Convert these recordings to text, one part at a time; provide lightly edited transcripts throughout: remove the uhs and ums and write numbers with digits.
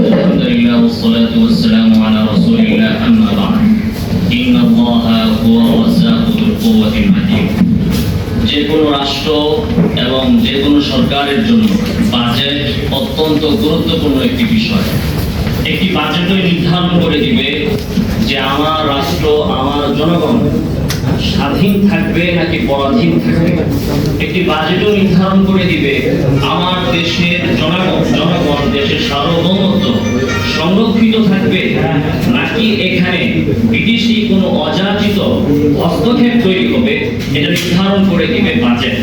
আলহামদুলিল্লাহ ওয়াসসালাতু ওয়াসসালামু আলা রাসূলিল্লাহ আম্মা বা'দ ইন্নাল্লাহা হুয়া রাজ্জাকুল কুওয়াতিল মাতিন। যে কোনো রাষ্ট্র এবং যে কোনো সরকারের জন্য বাজেট অত্যন্ত গুরুত্বপূর্ণ একটি বিষয়। একটি বাজেটই নির্ধারণ করে দিবে যে আমার রাষ্ট্র, আমার জনগণ স্বাধীন থাকবে নাকি পরাধীন থাকবে। একটি বাজেটও নির্ধারণ করে দিবে আমার দেশের জনগণ দেশের সার্বভৌমত্ব সংরক্ষিত থাকবে নাকি এখানে বিদেশি কোনো অযাচিত হস্তক্ষেপ তৈরি হবে, এটা নির্ধারণ করে দিবে বাজেট।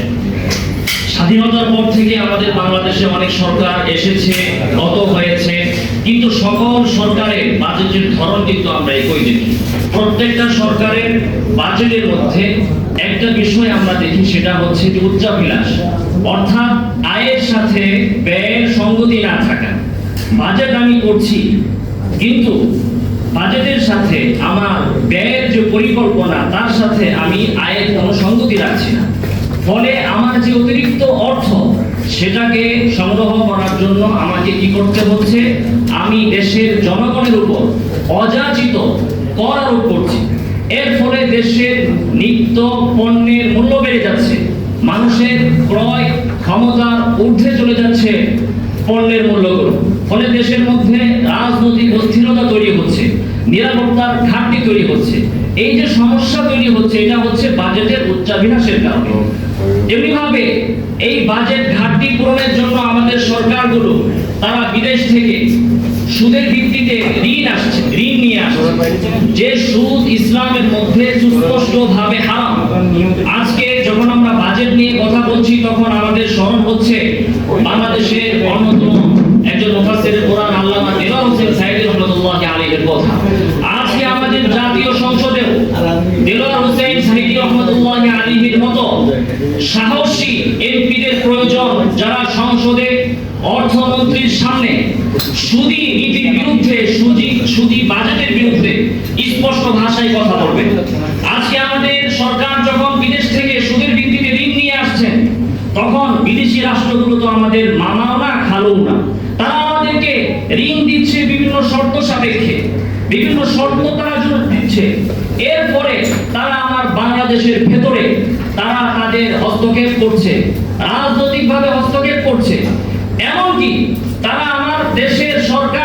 স্বাধীনতার পর থেকে আমাদের বাংলাদেশে অনেক সরকার এসেছে, গত হয়েছে, কিন্তু সকল সরকারের বাজেটের ধরন কিন্তু আমরা একই দেখি। প্রত্যেকটা সরকারের বাজেটের মধ্যে একটা বিষয় আমরা দেখি, সেটা হচ্ছে যে উচ্চাভিলাষ, অর্থাৎ আয়ের সাথে ব্যয়ের সঙ্গতি না থাকা। বাজেট আমি করছি কিন্তু বাজেটের সাথে আমার ব্যয়ের যে পরিকল্পনা তার সাথে আমি আয়ের কোনো সঙ্গতি রাখছি না। ফলে আমার যে অতিরিক্ত অর্থ সেটাকে সংগ্রহ করার জন্য আমাকে কি করতে হচ্ছে, আমি দেশের জনগণের উপর অযাচিত কর আরোপ করছি। এর ফলে দেশের নিত্য পণ্যের মূল্য বেড়ে যাচ্ছে, মানুষের ক্রয় ক্ষমতার ঊর্ধ্বে চলে যাচ্ছে পণ্যের মূল্যগুলো। ফলে দেশের মধ্যে রাজনৈতিক অস্থিরতা তৈরি হচ্ছে, নিরাপত্তার ঘাটতি তৈরি হচ্ছে। এই যে সমস্যা তৈরি হচ্ছে, এটা হচ্ছে বাজেটের উচ্চাভিলাষের কারণে। এমনিভাবে এই বাজেট ঘাটতি পূরণের জন্য আমাদের সরকারগুলো তারা বিদেশ থেকে সুদের ভিত্তিতে ঋণ নিয়ে আসছে, যে সুদ ইসলামের মধ্যে সুস্পষ্টভাবে হারাম। আজকে যখন আমরা বাজেট নিয়ে কথা বলছি তখন আমাদের স্মরণ হচ্ছে বাংলাদেশের অন্যতম একজন মুফাসসিরে কোরআন আল্লামা দেলোয়ার হোসেন সাঈদী রাহমাতুল্লাহি আলাইহির কথা। আজকে আমাদের জাতীয় সংসদেও দেলোয়ার হোসেন সাঈদী রাহমাতুল্লাহি আলাইহির মতো সাহসী এমপিদের প্রয়োজন, যারা সংসদে অর্থমন্ত্রীর সামনে সুদী নীতির বিরুদ্ধে, সুদী বাজেটের বিরুদ্ধে স্পষ্ট ভাষায় কথা বলবে। আজকে আমাদের সরকার যখন বিদেশ থেকে সুদের ভিত্তিতে ঋণ নিয়ে আসছেন, তখন বিদেশি রাষ্ট্রগুলো তো আমাদের মামাও না, খালুও না। তারা আমাদেরকে ঋণ দিচ্ছে বিভিন্ন শর্ত সাপেক্ষে, বিভিন্ন শর্ত তারা দিচ্ছে। এরপরে তারা আমার বাংলাদেশের ভেতরে তারা তাদের হস্তক্ষেপ করছে, রাজনৈতিকভাবে হস্তক্ষেপ করছে। এমনকি তারা আমার দেশের সরকার